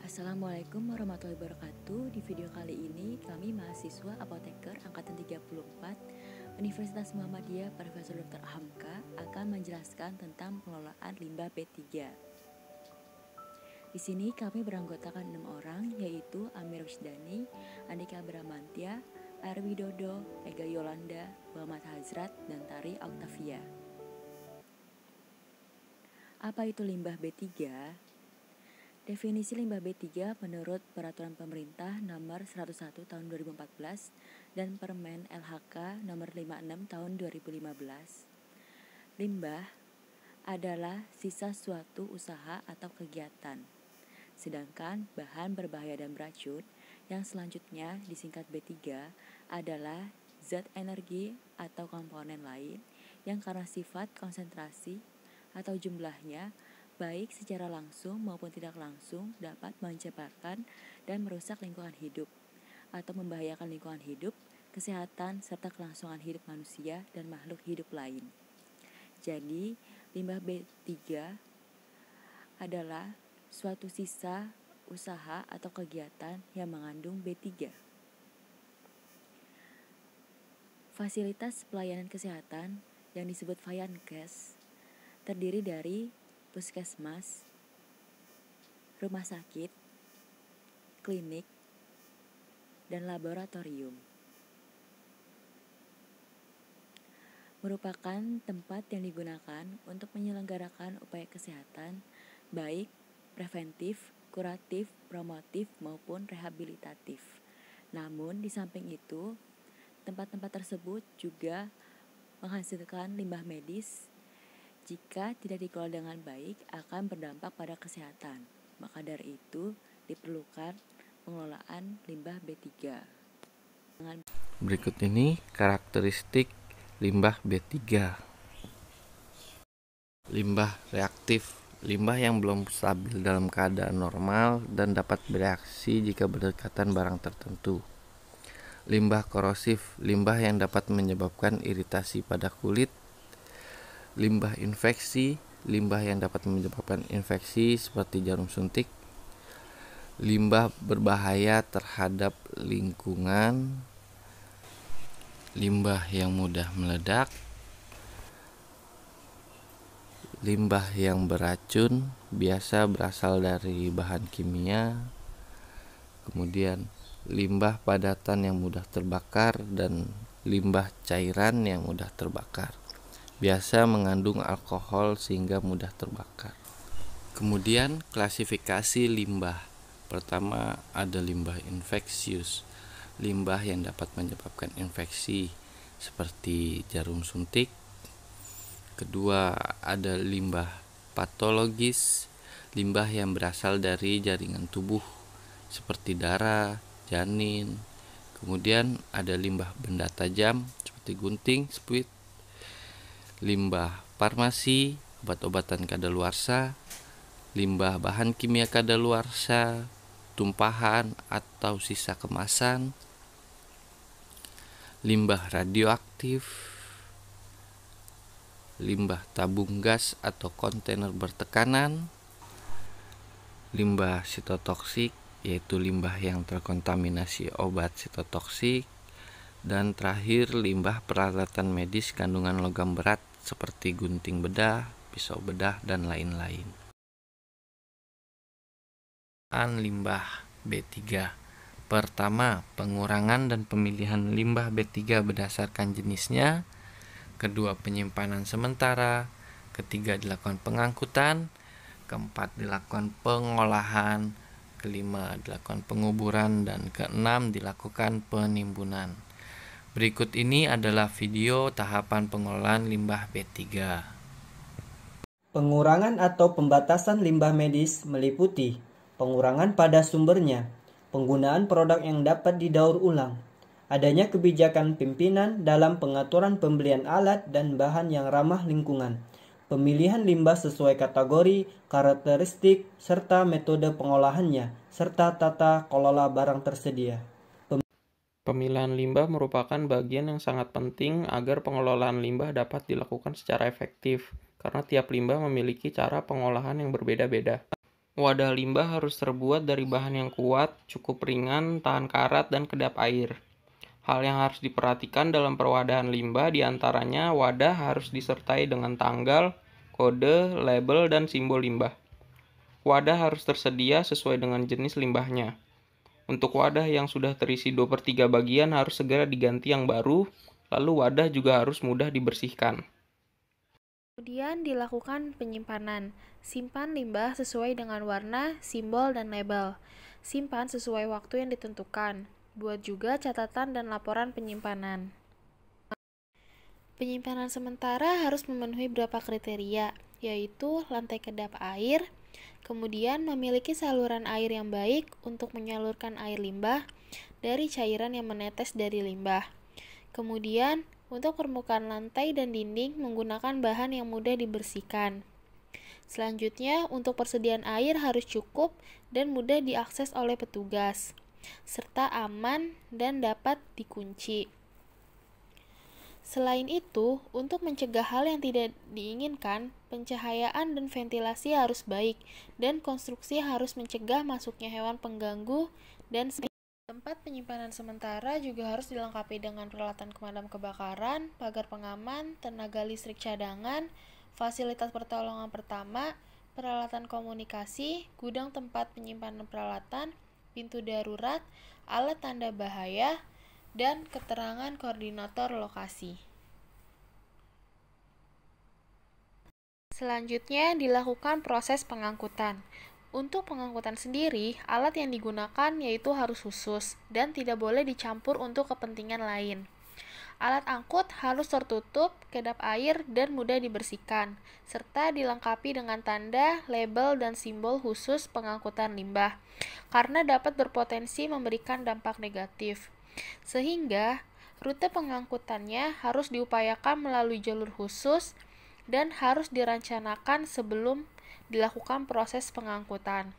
Assalamualaikum warahmatullahi wabarakatuh. Di video kali ini kami mahasiswa apoteker angkatan 34 Universitas Muhammadiyah Profesor Dr. Hamka akan menjelaskan tentang pengelolaan limbah B3. Di sini kami beranggotakan 6 orang, yaitu Amir Wisdani, Andika Bramantya, Air Widodo, Ega Yolanda, Muhammad Hazrat, dan Tari Octavia. Apa itu limbah B3? Definisi limbah B3 menurut Peraturan Pemerintah Nomor 101 Tahun 2014 dan Permen LHK Nomor 56 Tahun 2015. Limbah adalah sisa suatu usaha atau kegiatan. Sedangkan bahan berbahaya dan beracun yang selanjutnya disingkat B3 adalah zat energi atau komponen lain yang karena sifat konsentrasi atau jumlahnya baik secara langsung maupun tidak langsung dapat mencemarkan dan merusak lingkungan hidup atau membahayakan lingkungan hidup, kesehatan, serta kelangsungan hidup manusia dan makhluk hidup lain. Jadi, limbah B3 adalah suatu sisa usaha atau kegiatan yang mengandung B3. Fasilitas pelayanan kesehatan yang disebut Fayankes terdiri dari puskesmas, rumah sakit, klinik, dan laboratorium. Merupakan tempat yang digunakan untuk menyelenggarakan upaya kesehatan, baik preventif, kuratif, promotif, maupun rehabilitatif. Namun, di samping itu, tempat-tempat tersebut juga menghasilkan limbah medis. Jika tidak dikelola dengan baik, akan berdampak pada kesehatan. Maka dari itu, diperlukan pengelolaan limbah B3. Berikut ini karakteristik limbah B3. Limbah reaktif, limbah yang belum stabil dalam keadaan normal dan dapat bereaksi jika berdekatan barang tertentu. Limbah korosif, limbah yang dapat menyebabkan iritasi pada kulit. Limbah infeksi, limbah yang dapat menyebabkan infeksi seperti jarum suntik. Limbah berbahaya terhadap lingkungan. Limbah yang mudah meledak. Limbah yang beracun, biasa berasal dari bahan kimia. Kemudian limbah padatan yang mudah terbakar dan limbah cairan yang mudah terbakar. Biasa mengandung alkohol sehingga mudah terbakar. Kemudian klasifikasi limbah. Pertama ada limbah infeksius, limbah yang dapat menyebabkan infeksi seperti jarum suntik. Kedua ada limbah patologis, limbah yang berasal dari jaringan tubuh seperti darah, janin. Kemudian ada limbah benda tajam seperti gunting, spuit. Limbah farmasi, obat-obatan kadaluarsa, limbah bahan kimia kadaluarsa, tumpahan atau sisa kemasan, limbah radioaktif, limbah tabung gas atau kontainer bertekanan, limbah sitotoksik, yaitu limbah yang terkontaminasi obat sitotoksik, dan terakhir limbah peralatan medis kandungan logam berat seperti gunting bedah, pisau bedah, dan lain-lain. Limbah B3. Pertama, pengurangan dan pemilihan limbah B3 berdasarkan jenisnya. Kedua, penyimpanan sementara. Ketiga, dilakukan pengangkutan. Keempat, dilakukan pengolahan. Kelima, dilakukan penguburan. Dan keenam, dilakukan penimbunan. Berikut ini adalah video tahapan pengelolaan limbah B3. Pengurangan atau pembatasan limbah medis meliputi pengurangan pada sumbernya, penggunaan produk yang dapat didaur ulang, adanya kebijakan pimpinan dalam pengaturan pembelian alat dan bahan yang ramah lingkungan, pemilihan limbah sesuai kategori, karakteristik, serta metode pengolahannya, serta tata kelola barang tersedia. Pemilihan limbah merupakan bagian yang sangat penting agar pengelolaan limbah dapat dilakukan secara efektif, karena tiap limbah memiliki cara pengolahan yang berbeda-beda. Wadah limbah harus terbuat dari bahan yang kuat, cukup ringan, tahan karat, dan kedap air. Hal yang harus diperhatikan dalam perwadahan limbah diantaranya wadah harus disertai dengan tanggal, kode, label, dan simbol limbah. Wadah harus tersedia sesuai dengan jenis limbahnya. Untuk wadah yang sudah terisi 2/3 bagian harus segera diganti yang baru, lalu wadah juga harus mudah dibersihkan. Kemudian dilakukan penyimpanan. Simpan limbah sesuai dengan warna, simbol, dan label. Simpan sesuai waktu yang ditentukan. Buat juga catatan dan laporan penyimpanan. Penyimpanan sementara harus memenuhi beberapa kriteria, yaitu lantai kedap air, kemudian memiliki saluran air yang baik untuk menyalurkan air limbah dari cairan yang menetes dari limbah. Kemudian, untuk permukaan lantai dan dinding menggunakan bahan yang mudah dibersihkan. Selanjutnya, untuk persediaan air harus cukup dan mudah diakses oleh petugas, serta aman dan dapat dikunci. Selain itu, untuk mencegah hal yang tidak diinginkan, pencahayaan dan ventilasi harus baik, dan konstruksi harus mencegah masuknya hewan pengganggu dan tempat penyimpanan sementara juga harus dilengkapi dengan peralatan pemadam kebakaran, pagar pengaman, tenaga listrik cadangan, fasilitas pertolongan pertama, peralatan komunikasi, gudang tempat penyimpanan peralatan, pintu darurat, alat tanda bahaya, dan keterangan koordinator lokasi. Selanjutnya dilakukan proses pengangkutan. Untuk pengangkutan sendiri, alat yang digunakan yaitu harus khusus dan tidak boleh dicampur untuk kepentingan lain. Alat angkut harus tertutup, kedap air, dan mudah dibersihkan, serta dilengkapi dengan tanda, label, dan simbol khusus pengangkutan limbah, karena dapat berpotensi memberikan dampak negatif. Sehingga, rute pengangkutannya harus diupayakan melalui jalur khusus dan harus direncanakan sebelum dilakukan proses pengangkutan.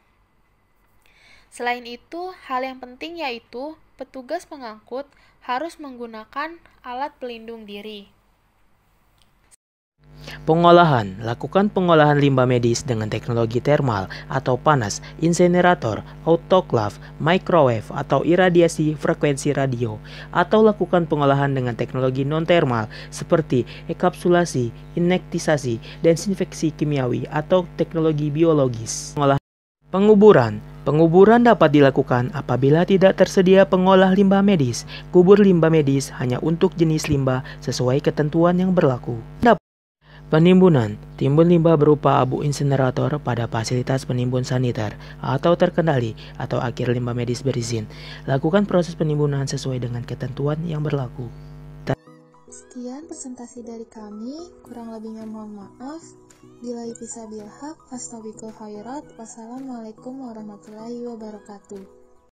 Selain itu, hal yang penting yaitu petugas pengangkut harus menggunakan alat pelindung diri. Pengolahan. Lakukan pengolahan limbah medis dengan teknologi termal atau panas, insinerator, autoclave, microwave atau iradiasi frekuensi radio, atau lakukan pengolahan dengan teknologi non-termal seperti enkapsulasi, inektisasi, desinfeksi kimiawi atau teknologi biologis. Penguburan. Penguburan dapat dilakukan apabila tidak tersedia pengolah limbah medis. Kubur limbah medis hanya untuk jenis limbah sesuai ketentuan yang berlaku. Penimbunan. Timbun limbah berupa abu insinerator pada fasilitas penimbun saniter atau terkendali atau akhir limbah medis berizin. Lakukan proses penimbunan sesuai dengan ketentuan yang berlaku. Sekian presentasi dari kami, kurang lebihnya mohon maaf. Billahi fisabilillah, astagfirullah khairat. Wassalamualaikum warahmatullahi wabarakatuh.